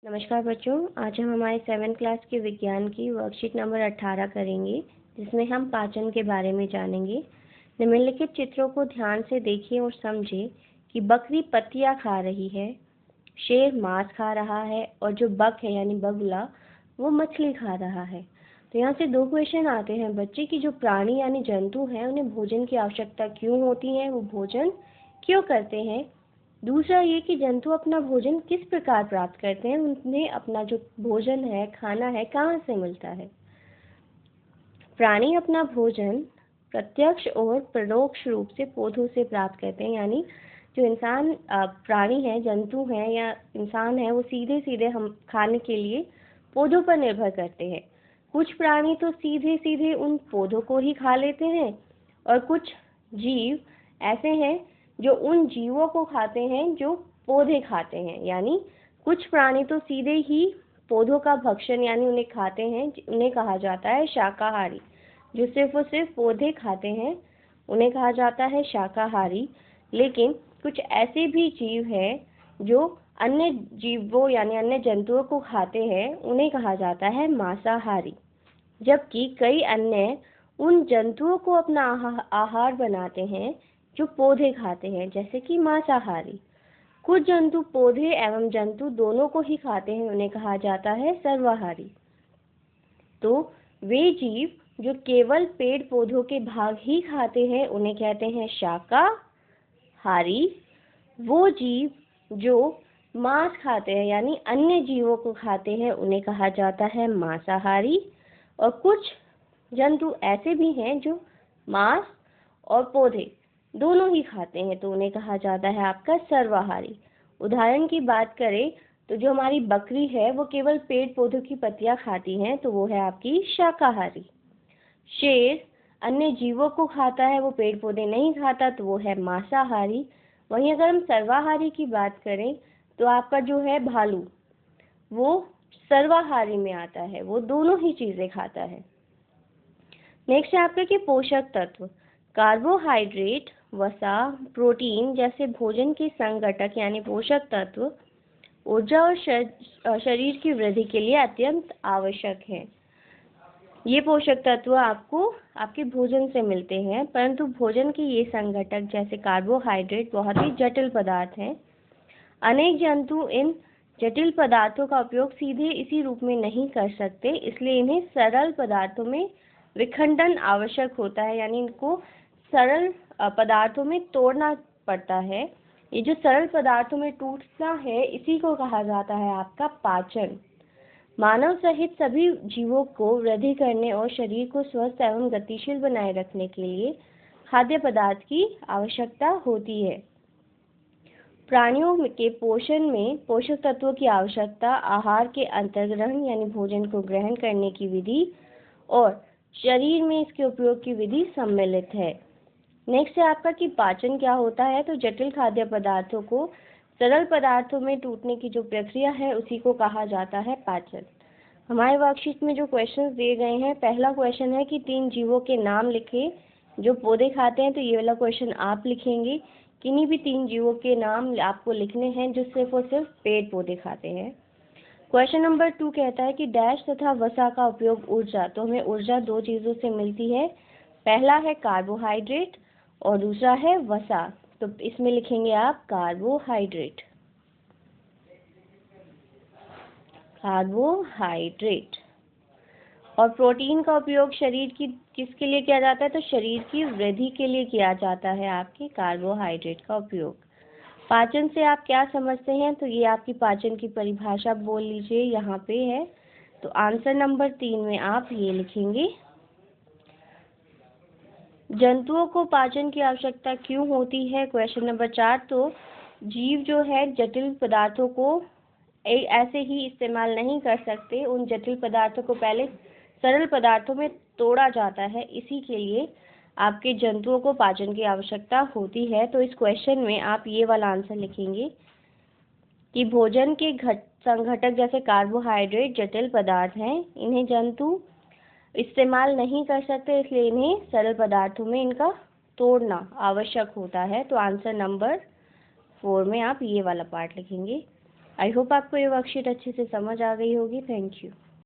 नमस्कार बच्चों, आज हम हमारे 7th क्लास के विज्ञान की वर्कशीट नंबर 18 करेंगे, जिसमें हम पाचन के बारे में जानेंगे। निम्नलिखित चित्रों को ध्यान से देखिए और समझें कि बकरी पत्तियां खा रही है, शेर मांस खा रहा है और जो बक है यानी बगुला वो मछली खा रहा है। तो यहाँ से दो क्वेश्चन आते हैं बच्चे कि जो प्राणी यानी जंतु हैं उन्हें भोजन की आवश्यकता क्यों होती है, वो भोजन क्यों करते हैं। दूसरा ये कि जंतु अपना भोजन किस प्रकार प्राप्त करते हैं, उन्हें अपना जो भोजन है, खाना है, कहाँ से मिलता है। प्राणी अपना भोजन प्रत्यक्ष और परोक्ष रूप से पौधों से प्राप्त करते हैं, यानी जो इंसान प्राणी है, जंतु हैं या इंसान है, वो सीधे सीधे हम खाने के लिए पौधों पर निर्भर करते हैं। कुछ प्राणी तो सीधे सीधे उन पौधों को ही खा लेते हैं और कुछ जीव ऐसे हैं जो उन जीवों को खाते हैं जो पौधे खाते हैं। यानी कुछ प्राणी तो सीधे ही पौधों का भक्षण यानी उन्हें खाते हैं, उन्हें कहा जाता है शाकाहारी। जो सिर्फ और सिर्फ पौधे खाते हैं उन्हें कहा जाता है शाकाहारी। लेकिन कुछ ऐसे भी जीव हैं जो अन्य जीवों यानी अन्य जंतुओं को खाते हैं, उन्हें कहा जाता है मांसाहारी। जबकि कई अन्य उन जंतुओं को अपना आहार बनाते हैं जो पौधे खाते हैं, जैसे कि मांसाहारी। कुछ जंतु पौधे एवं जंतु दोनों को ही खाते हैं, उन्हें कहा जाता है सर्वाहारी। तो वे जीव जो केवल पेड़ पौधों के भाग ही खाते हैं उन्हें कहते हैं शाकाहारी। वो जीव जो मांस खाते हैं यानी अन्य जीवों को खाते हैं उन्हें कहा जाता है मांसाहारी। और कुछ जंतु ऐसे भी हैं जो मांस और पौधे दोनों ही खाते हैं, तो उन्हें कहा जाता है आपका सर्वाहारी। उदाहरण की बात करें तो जो हमारी बकरी है वो केवल पेड़ पौधों की पत्तियां खाती हैं, तो वो है आपकी शाकाहारी। शेर अन्य जीवों को खाता है, वो पेड़ पौधे नहीं खाता, तो वो है मांसाहारी। वहीं अगर हम सर्वाहारी की बात करें तो आपका जो है भालू, वो सर्वाहारी में आता है, वो दोनों ही चीजें खाता है। नेक्स्ट है आपका कि पोषक तत्व। कार्बोहाइड्रेट, वसा, प्रोटीन जैसे भोजन के संघटक यानी पोषक तत्व ऊर्जा और शरीर की वृद्धि के लिए अत्यंत आवश्यक है। ये पोषक तत्व आपको आपके भोजन से मिलते हैं, परंतु भोजन के ये संघटक जैसे कार्बोहाइड्रेट बहुत ही जटिल पदार्थ हैं। अनेक जंतु इन जटिल पदार्थों का उपयोग सीधे इसी रूप में नहीं कर सकते, इसलिए इन्हें सरल पदार्थों में विखंडन आवश्यक होता है, यानी इनको सरल पदार्थों में तोड़ना पड़ता है। ये जो सरल पदार्थों में टूटना है इसी को कहा जाता है आपका पाचन। मानव सहित सभी जीवों को वृद्धि करने और शरीर को स्वस्थ एवं गतिशील बनाए रखने के लिए खाद्य पदार्थ की आवश्यकता होती है। प्राणियों के पोषण में पोषक तत्वों की आवश्यकता आहार के अंतर्ग्रहण यानी भोजन को ग्रहण करने की विधि और शरीर में इसके उपयोग की विधि सम्मिलित है। नेक्स्ट है आपका कि पाचन क्या होता है। तो जटिल खाद्य पदार्थों को सरल पदार्थों में टूटने की जो प्रक्रिया है उसी को कहा जाता है पाचन। हमारे वर्कशीट में जो क्वेश्चंस दिए गए हैं, पहला क्वेश्चन है कि 3 जीवों के नाम लिखे जो पौधे खाते हैं। तो ये वाला क्वेश्चन आप लिखेंगे। किन्हीं भी 3 जीवों के नाम आपको लिखने हैं जो सिर्फ और सिर्फ पेड़ पौधे खाते हैं। क्वेश्चन नंबर 2 कहता है कि डैश तथा वसा का उपयोग ऊर्जा। तो हमें ऊर्जा 2 चीजों से मिलती है, पहला है कार्बोहाइड्रेट और दूसरा है वसा। तो इसमें लिखेंगे आप कार्बोहाइड्रेट। कार्बोहाइड्रेट। और प्रोटीन का उपयोग शरीर की किसके लिए किया जाता है, तो शरीर की वृद्धि के लिए किया जाता है आपके कार्बोहाइड्रेट का उपयोग। पाचन से आप क्या समझते हैं, तो ये आपकी पाचन की परिभाषा बोल लीजिए, यहाँ पे है। तो आंसर नंबर 3 में आप ये लिखेंगे। जंतुओं को पाचन की आवश्यकता क्यों होती है, क्वेश्चन नंबर 4। तो जीव जो है जटिल पदार्थों को ऐसे ही इस्तेमाल नहीं कर सकते, उन जटिल पदार्थों को पहले सरल पदार्थों में तोड़ा जाता है, इसी के लिए आपके जंतुओं को पाचन की आवश्यकता होती है। तो इस क्वेश्चन में आप ये वाला आंसर लिखेंगे कि भोजन के संघटक जैसे कार्बोहाइड्रेट जटिल पदार्थ हैं, इन्हें जंतु इस्तेमाल नहीं कर सकते, इसलिए इन्हें सरल पदार्थों में इनका तोड़ना आवश्यक होता है। तो आंसर नंबर 4 में आप ये वाला पार्ट लिखेंगे। आई होप आपको ये वर्कशीट अच्छे से समझ आ गई होगी। Thank you.